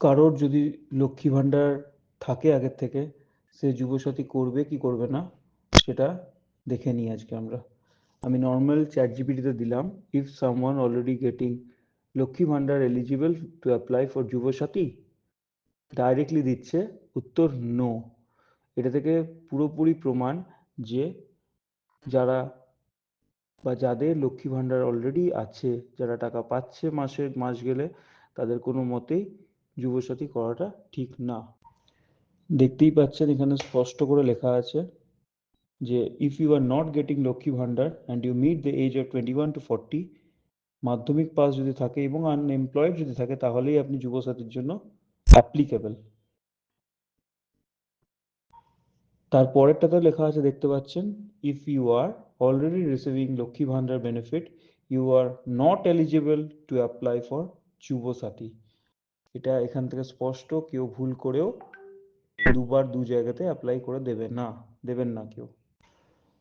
কারোর যদি লক্ষ্মী ভাণ্ডার থাকে আগের থেকে, সে যুবসাথী করবে কি করবে না সেটা দেখে নিই আজকে আমরা। আমি নর্মাল ChatGPT-তে দিলাম, if someone already getting Lakshmi Bhandar eligible to apply for Yuvasathi, directly দিচ্ছে উত্তর নো। এটা থেকে পুরোপুরি প্রমাণ যে যারা বা যাদের লক্ষ্মী ভাণ্ডার অলরেডি আছে, যারা টাকা পাচ্ছে মাস গেলে, তাদের কোনো মতেই যুবসাথী করাটা ঠিক না। দেখতেই পাচ্ছেন এখানে স্পষ্ট করে লেখা আছে যে if you are not getting Lakshmi Bhandar and you meet the age of 21 to 40, মাধ্যমিক পাস যদি থাকে এবং আনএমপ্লয়েড যদি থাকে, তাহলেই আপনি যুবসাথীর জন্য অ্যাপ্লিকেবল। তারপরেরটাতে লেখা আছে দেখতে পাচ্ছেন, if you are already receiving Lakshmi Bhandar benefit, you are not eligible to apply for Yuvasathi. এটা এখান থেকে স্পষ্ট, কেউ ভুল করেও দুবার দু জায়গাতে অ্যাপ্লাই করে দেবেন না কেউ।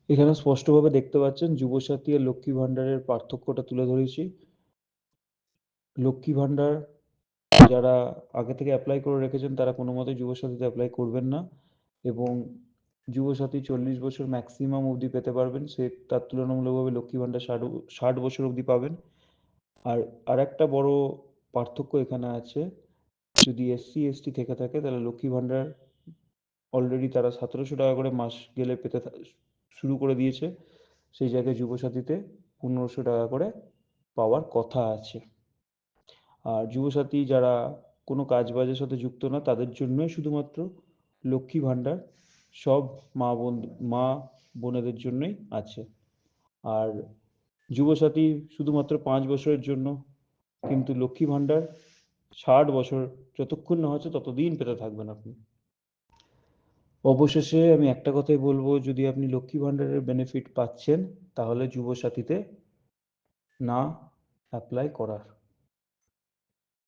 এখানে স্পষ্টভাবে দেখতে পাচ্ছেন যুবসাথী আর লক্ষ্মী ভাণ্ডারের পার্থক্যটা তুলে ধরেছি। লক্ষ্মী ভাণ্ডার যারা আগে থেকে অ্যাপ্লাই করে রেখেছেন তারা কোনো মতেই যুবসাথীতে অ্যাপ্লাই করবেন না, এবং যুবসাথী 40 বছর ম্যাক্সিমাম অবধি পেতে পারবেন, সে তার তুলনামূলকভাবে লক্ষ্মী ভাণ্ডার 60 বছর অবধি পাবেন। আর একটা বড় পার্থক্য এখানে আছে, যদি SC ST থেকে থাকে তাহলে লক্ষ্মী ভাণ্ডার অলরেডি তারা 1700 টাকা করে মাস গেলে পেতে শুরু করে দিয়েছে, সেই জায়গায় যুবসাথীতে 1500 টাকা করে পাওয়ার কথা আছে। আর যুবসাথী যারা কোনো কাজ বাজের সাথে যুক্ত না, তাদের জন্যই শুধুমাত্র লক্ষ্মী ভাণ্ডার, সব মা বোনেদের জন্যই আছে। আর যুবসাথী শুধুমাত্র 5 বছরের জন্য, কিন্তু লক্ষ্মী ভাণ্ডার 60 বছর যতক্ষণ না হচ্ছে ততদিন পেতে থাকবেন আপনি। অবশেষে আমি একটা কথাই বলবো, যদি আপনি লক্ষ্মী ভাণ্ডারের বেনিফিট পাচ্ছেন, তাহলে যুবসাথীতে না অ্যাপ্লাই করার।